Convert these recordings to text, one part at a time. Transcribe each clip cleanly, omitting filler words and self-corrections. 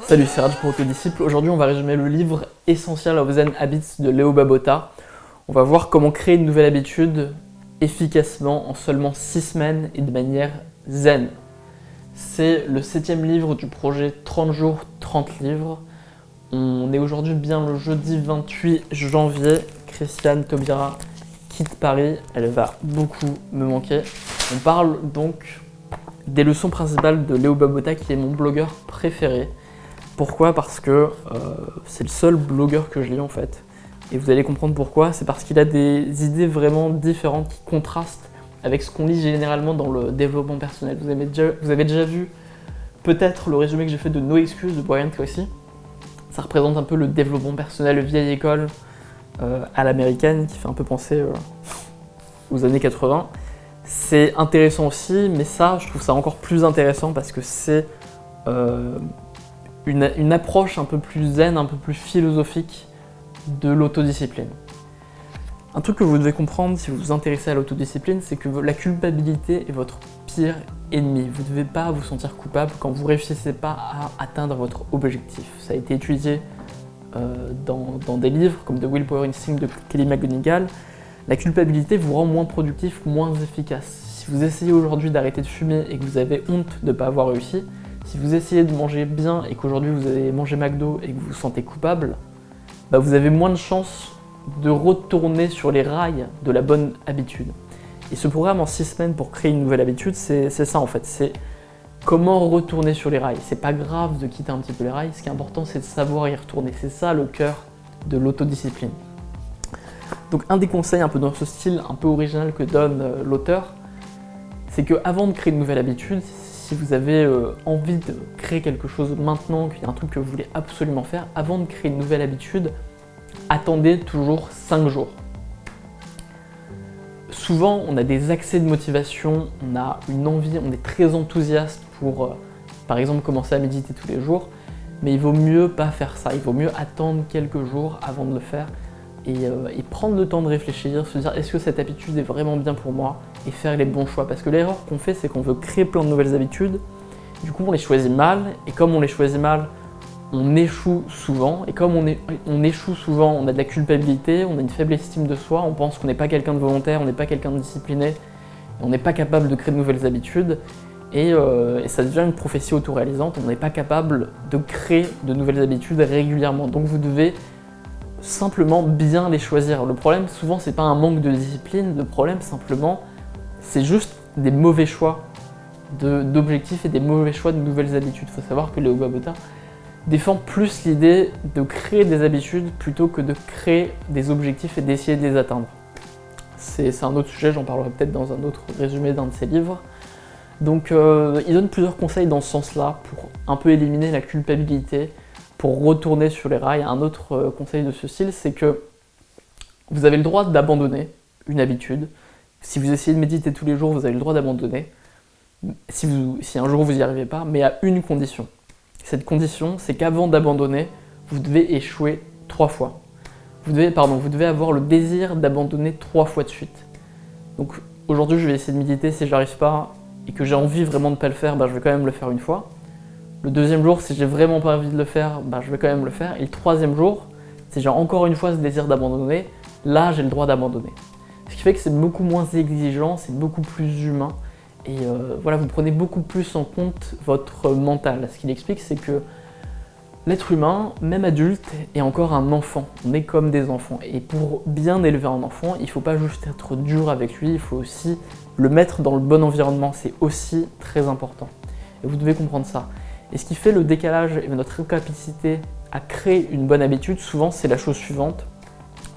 Salut, c'est Raj pour Autodisciple. Aujourd'hui, on va résumer le livre Essential of Zen Habits de Leo Babauta. On va voir comment créer une nouvelle habitude efficacement en seulement 6 semaines et de manière zen. C'est le 7e livre du projet 30 jours, 30 livres. On est aujourd'hui bien le jeudi 28 janvier. Christiane Taubira quitte Paris. Elle va beaucoup me manquer. On parle donc des leçons principales de Leo Babauta, qui est mon blogueur préféré. Pourquoi ? Parce que c'est le seul blogueur que je lis en fait. Et vous allez comprendre pourquoi. C'est parce qu'il a des idées vraiment différentes qui contrastent avec ce qu'on lit généralement dans le développement personnel. Vous avez déjà vu peut-être le résumé que j'ai fait de No Excuses de Brian Tracy. Ça représente un peu le développement personnel vieille école à l'américaine, qui fait un peu penser aux années 80. C'est intéressant aussi, mais ça, je trouve ça encore plus intéressant parce que c'est une approche un peu plus zen, un peu plus philosophique de l'autodiscipline. Un truc que vous devez comprendre si vous vous intéressez à l'autodiscipline, c'est que la culpabilité est votre pire ennemi. Vous ne devez pas vous sentir coupable quand vous ne réussissez pas à atteindre votre objectif. Ça a été étudié dans des livres comme The Willpower Instinct de Kelly McGonigal. La culpabilité vous rend moins productif, moins efficace. Si vous essayez aujourd'hui d'arrêter de fumer et que vous avez honte de ne pas avoir réussi, si vous essayez de manger bien et qu'aujourd'hui vous avez mangé McDo et que vous vous sentez coupable, vous avez moins de chances de retourner sur les rails de la bonne habitude. Et ce programme en 6 semaines pour créer une nouvelle habitude, c'est ça en fait, c'est comment retourner sur les rails. C'est pas grave de quitter un petit peu les rails, ce qui est important c'est de savoir y retourner. C'est ça le cœur de l'autodiscipline. Donc un des conseils un peu dans ce style un peu original que donne l'auteur, c'est qu'avant de créer une nouvelle habitude, si vous avez envie de créer quelque chose maintenant, qu'il y a un truc que vous voulez absolument faire, avant de créer une nouvelle habitude, attendez toujours 5 jours. Souvent, on a des accès de motivation, on a une envie, on est très enthousiaste pour, par exemple, commencer à méditer tous les jours, mais il vaut mieux pas faire ça, il vaut mieux attendre quelques jours avant de le faire et prendre le temps de réfléchir, se dire est-ce que cette habitude est vraiment bien pour moi et faire les bons choix. Parce que l'erreur qu'on fait, c'est qu'on veut créer plein de nouvelles habitudes, du coup on les choisit mal, et comme on les choisit mal, on échoue souvent, et comme on échoue souvent, on a de la culpabilité, on a une faible estime de soi, on pense qu'on n'est pas quelqu'un de volontaire, on n'est pas quelqu'un de discipliné, et on n'est pas capable de créer de nouvelles habitudes, et ça devient une prophétie autoréalisante, on n'est pas capable de créer de nouvelles habitudes régulièrement. Donc vous devez simplement bien les choisir. Le problème souvent c'est pas un manque de discipline, le problème simplement c'est juste des mauvais choix d'objectifs et des mauvais choix de nouvelles habitudes. Il faut savoir que Leo Babauta défend plus l'idée de créer des habitudes plutôt que de créer des objectifs et d'essayer de les atteindre. C'est un autre sujet, j'en parlerai peut-être dans un autre résumé d'un de ses livres. Donc il donne plusieurs conseils dans ce sens-là pour un peu éliminer la culpabilité, pour retourner sur les rails. Un autre conseil de ce style, c'est que vous avez le droit d'abandonner une habitude. Si vous essayez de méditer tous les jours, vous avez le droit d'abandonner. Si un jour vous n'y arrivez pas, mais à une condition. Cette condition, c'est qu'avant d'abandonner, vous devez échouer 3 fois. Vous devez avoir le désir d'abandonner 3 fois de suite. Donc aujourd'hui, je vais essayer de méditer. Si je n'arrive pas et que j'ai envie vraiment de ne pas le faire, je vais quand même le faire une fois. Le 2e jour, si j'ai vraiment pas envie de le faire, je vais quand même le faire. Et le 3e jour, si j'ai encore une fois ce désir d'abandonner, là j'ai le droit d'abandonner. Ce qui fait que c'est beaucoup moins exigeant, c'est beaucoup plus humain. Et vous prenez beaucoup plus en compte votre mental. Ce qu'il explique, c'est que l'être humain, même adulte, est encore un enfant. On est comme des enfants. Et pour bien élever un enfant, il ne faut pas juste être dur avec lui, il faut aussi le mettre dans le bon environnement. C'est aussi très important. Et vous devez comprendre ça. Et ce qui fait le décalage et notre incapacité à créer une bonne habitude, souvent c'est la chose suivante,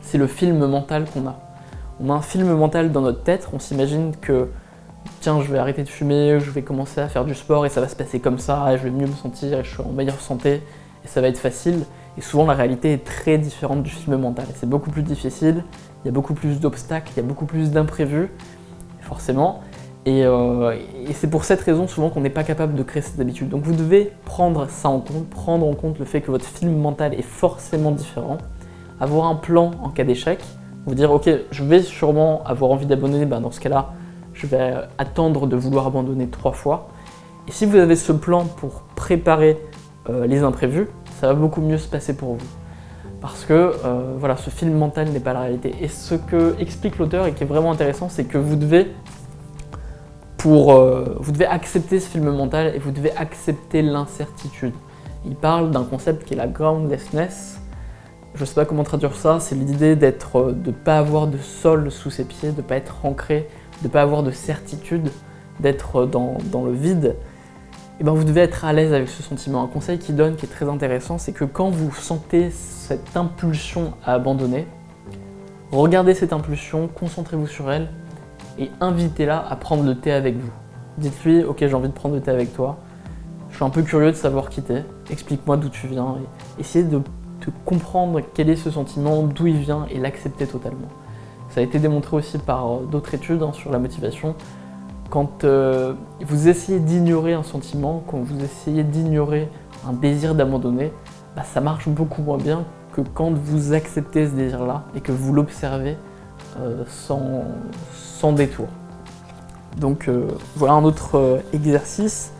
c'est le film mental qu'on a. On a un film mental dans notre tête, on s'imagine que tiens, je vais arrêter de fumer, je vais commencer à faire du sport et ça va se passer comme ça, et je vais mieux me sentir, et je suis en meilleure santé, et ça va être facile. Et souvent la réalité est très différente du film mental. Et c'est beaucoup plus difficile, il y a beaucoup plus d'obstacles, il y a beaucoup plus d'imprévus, forcément. Et c'est pour cette raison souvent qu'on n'est pas capable de créer cette habitude. Donc vous devez prendre ça en compte, prendre en compte le fait que votre film mental est forcément différent, avoir un plan en cas d'échec, vous dire ok, je vais sûrement avoir envie d'abandonner, dans ce cas-là, je vais attendre de vouloir abandonner 3 fois. Et si vous avez ce plan pour préparer les imprévus, ça va beaucoup mieux se passer pour vous. Parce que voilà, ce film mental n'est pas la réalité. Et ce que explique l'auteur et qui est vraiment intéressant, c'est que vous devez accepter ce film mental et vous devez accepter l'incertitude. Il parle d'un concept qui est la groundlessness. Je ne sais pas comment traduire ça, c'est l'idée de ne pas avoir de sol sous ses pieds, de ne pas être ancré, de ne pas avoir de certitude, d'être dans le vide. Et bien vous devez être à l'aise avec ce sentiment. Un conseil qu'il donne qui est très intéressant, c'est que quand vous sentez cette impulsion à abandonner, regardez cette impulsion, concentrez-vous sur elle et invitez-la à prendre le thé avec vous. Dites-lui, ok, j'ai envie de prendre le thé avec toi, je suis un peu curieux de savoir qui t'es, explique-moi d'où tu viens, et essayez de comprendre quel est ce sentiment, d'où il vient et l'accepter totalement. Ça a été démontré aussi par d'autres études sur la motivation. Quand vous essayez d'ignorer un sentiment, quand vous essayez d'ignorer un désir d'abandonner, ça marche beaucoup moins bien que quand vous acceptez ce désir-là et que vous l'observez sans détour. Donc voilà un autre exercice.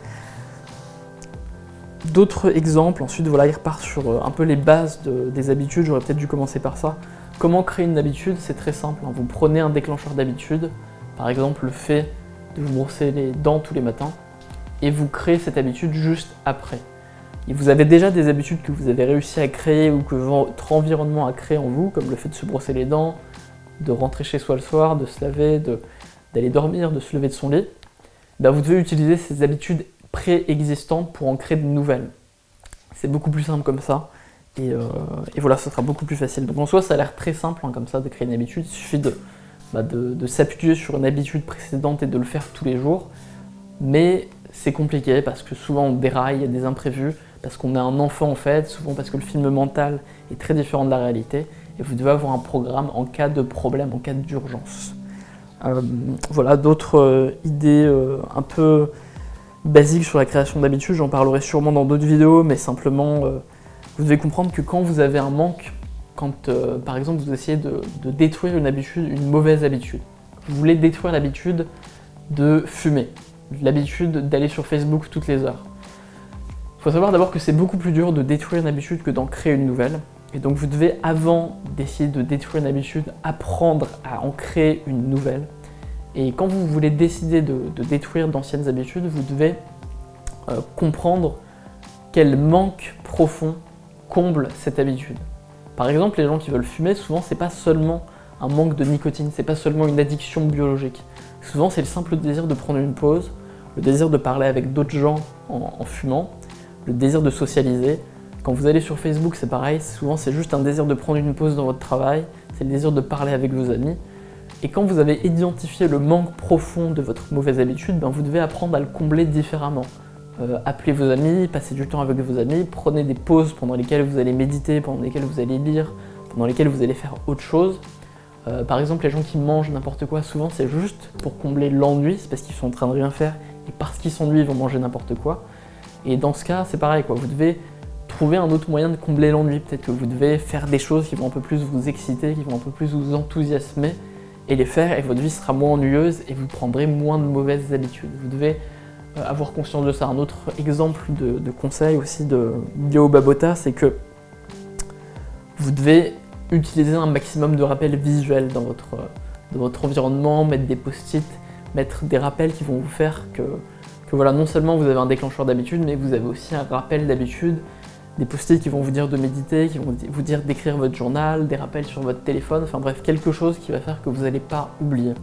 D'autres exemples, ensuite voilà, il repart sur un peu les bases des habitudes, j'aurais peut-être dû commencer par ça. Comment créer une habitude? C'est très simple, vous prenez un déclencheur d'habitude, par exemple le fait de vous brosser les dents tous les matins, et vous créez cette habitude juste après. Et vous avez déjà des habitudes que vous avez réussi à créer ou que votre environnement a créé en vous, comme le fait de se brosser les dents, de rentrer chez soi le soir, de se laver, d'aller dormir, de se lever de son lit. Vous devez utiliser ces habitudes préexistantes pour en créer de nouvelles. C'est beaucoup plus simple comme ça, et voilà, ça sera beaucoup plus facile. Donc en soi, ça a l'air très simple comme ça de créer une habitude, il suffit de s'appuyer sur une habitude précédente et de le faire tous les jours, mais c'est compliqué parce que souvent on déraille, il y a des imprévus, parce qu'on est un enfant en fait, souvent parce que le film mental est très différent de la réalité, et vous devez avoir un programme en cas de problème, en cas d'urgence. Voilà, d'autres idées un peu basiques sur la création d'habitudes, j'en parlerai sûrement dans d'autres vidéos, mais simplement, vous devez comprendre que quand vous avez un manque, quand par exemple vous essayez de détruire une habitude, une mauvaise habitude, vous voulez détruire l'habitude de fumer, l'habitude d'aller sur Facebook toutes les heures. Il faut savoir d'abord que c'est beaucoup plus dur de détruire une habitude que d'en créer une nouvelle. Et donc vous devez, avant d'essayer de détruire une habitude, apprendre à en créer une nouvelle. Et quand vous voulez décider de détruire d'anciennes habitudes, vous devez comprendre quel manque profond comble cette habitude. Par exemple, les gens qui veulent fumer, souvent c'est pas seulement un manque de nicotine, c'est pas seulement une addiction biologique. Souvent c'est le simple désir de prendre une pause, le désir de parler avec d'autres gens en fumant, le désir de socialiser. Quand vous allez sur Facebook, c'est pareil, souvent c'est juste un désir de prendre une pause dans votre travail, c'est le désir de parler avec vos amis. Et quand vous avez identifié le manque profond de votre mauvaise habitude, vous devez apprendre à le combler différemment. Appelez vos amis, passez du temps avec vos amis, prenez des pauses pendant lesquelles vous allez méditer, pendant lesquelles vous allez lire, pendant lesquelles vous allez faire autre chose. Par exemple, les gens qui mangent n'importe quoi, souvent c'est juste pour combler l'ennui, c'est parce qu'ils sont en train de rien faire, et parce qu'ils s'ennuient, ils vont manger n'importe quoi. Et dans ce cas, c'est pareil, vous devez trouver un autre moyen de combler l'ennui. Peut-être que vous devez faire des choses qui vont un peu plus vous exciter, qui vont un peu plus vous enthousiasmer, et les faire, et votre vie sera moins ennuyeuse, et vous prendrez moins de mauvaises habitudes. Vous devez avoir conscience de ça. Un autre exemple de conseil aussi de Leo Babauta, c'est que vous devez utiliser un maximum de rappels visuels dans votre environnement, mettre des post-it, mettre des rappels qui vont vous faire que voilà, non seulement vous avez un déclencheur d'habitude, mais vous avez aussi un rappel d'habitude, des post-it qui vont vous dire de méditer, qui vont vous dire d'écrire votre journal, des rappels sur votre téléphone, enfin bref, quelque chose qui va faire que vous n'allez pas oublier.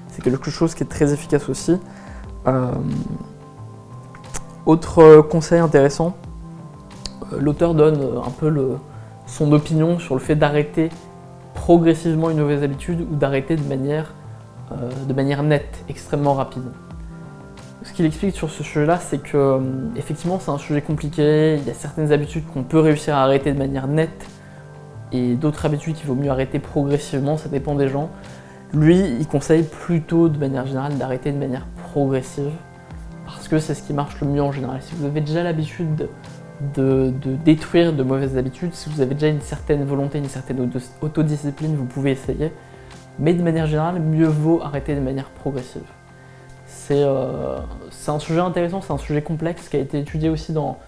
C'est quelque chose qui est très efficace aussi. Autre conseil intéressant, l'auteur donne un peu son opinion sur le fait d'arrêter progressivement une mauvaise habitude ou d'arrêter de manière nette, extrêmement rapide. Ce qu'il explique sur ce sujet-là, c'est que effectivement c'est un sujet compliqué, il y a certaines habitudes qu'on peut réussir à arrêter de manière nette et d'autres habitudes qu'il vaut mieux arrêter progressivement, ça dépend des gens. Lui, il conseille plutôt de manière générale d'arrêter de manière progressive parce que c'est ce qui marche le mieux en général. Si vous avez déjà l'habitude de détruire de mauvaises habitudes, si vous avez déjà une certaine volonté, une certaine autodiscipline, vous pouvez essayer, mais de manière générale, mieux vaut arrêter de manière progressive. C'est un sujet intéressant, c'est un sujet complexe qui a été étudié aussi dans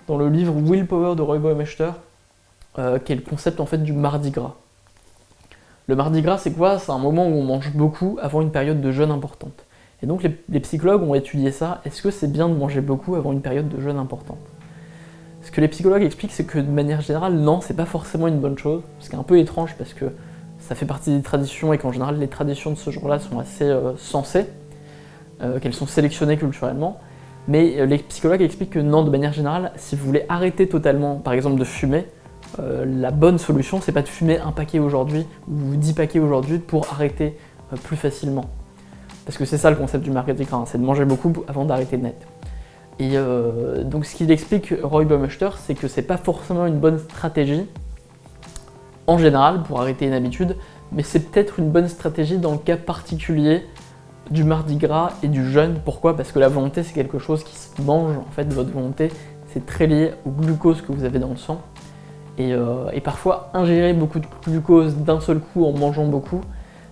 le livre Willpower de Roy Baumeister, qui est le concept en fait du mardi gras. Le mardi gras, c'est quoi? C'est un moment où on mange beaucoup avant une période de jeûne importante. Et donc les psychologues ont étudié ça. Est-ce que c'est bien de manger beaucoup avant une période de jeûne importante? Ce que les psychologues expliquent, c'est que de manière générale, non, c'est pas forcément une bonne chose. Ce qui est un peu étrange parce que ça fait partie des traditions et qu'en général, les traditions de ce genre-là sont assez sensées, qu'elles sont sélectionnées culturellement. Mais les psychologues expliquent que non, de manière générale, si vous voulez arrêter totalement, par exemple, de fumer, la bonne solution, c'est pas de fumer un paquet aujourd'hui ou 10 paquets aujourd'hui pour arrêter plus facilement. Parce que c'est ça le concept du mardi gras, c'est de manger beaucoup avant d'arrêter net. Et donc ce qu'il explique, Roy Baumeister, c'est que c'est pas forcément une bonne stratégie en général pour arrêter une habitude, mais c'est peut-être une bonne stratégie dans le cas particulier du mardi gras et du jeûne. Pourquoi? Parce que la volonté, c'est quelque chose qui se mange, en fait, votre volonté, c'est très lié au glucose que vous avez dans le sang. Et parfois, ingérer beaucoup de glucose d'un seul coup en mangeant beaucoup,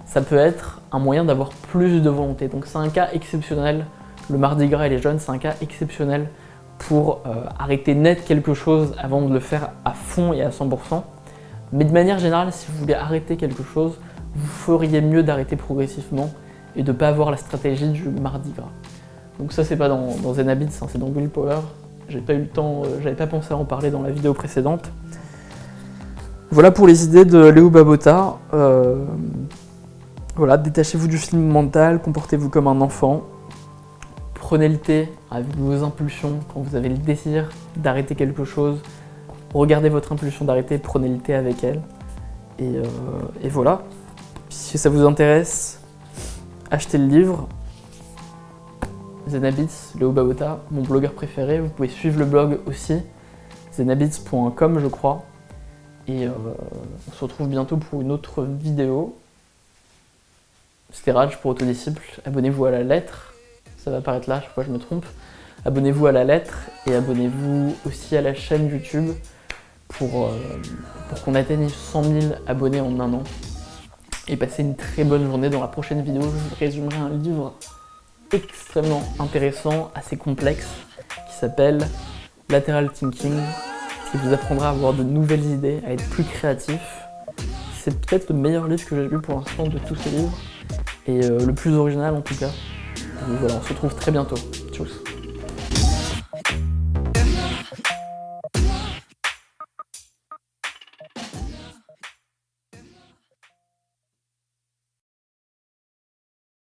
ça peut être un moyen d'avoir plus de volonté. Donc c'est un cas exceptionnel, le mardi gras et les jeûnes, c'est un cas exceptionnel pour arrêter net quelque chose avant de le faire à fond et à 100%. Mais de manière générale, si vous voulez arrêter quelque chose, vous feriez mieux d'arrêter progressivement et de ne pas avoir la stratégie du mardi gras. Donc ça, c'est pas dans Zen Habits, hein, c'est dans Willpower. J'ai pas eu le temps, j'avais pas pensé à en parler dans la vidéo précédente. Voilà pour les idées de Leo Babauta. Voilà, détachez-vous du film mental, comportez-vous comme un enfant. Prenez le thé avec vos impulsions quand vous avez le désir d'arrêter quelque chose. Regardez votre impulsion d'arrêter, prenez le thé avec elle. Et voilà. Si ça vous intéresse, achetez le livre. Zen Habits, Leo Babauta, mon blogueur préféré. Vous pouvez suivre le blog aussi, zenhabits.com je crois. Et on se retrouve bientôt pour une autre vidéo. C'était Raj pour Autodisciple. Abonnez-vous à la lettre. Ça va apparaître là, chaque fois je me trompe. Abonnez-vous à la lettre et abonnez-vous aussi à la chaîne YouTube pour qu'on atteigne 100 000 abonnés en un an. Et passez une très bonne journée. Dans la prochaine vidéo, je vous résumerai un livre extrêmement intéressant, assez complexe, qui s'appelle Lateral Thinking, qui vous apprendra à avoir de nouvelles idées, à être plus créatif. C'est peut-être le meilleur livre que j'ai lu pour l'instant de tous ces livres, et le plus original en tout cas. Donc voilà, on se retrouve très bientôt. Tchuss.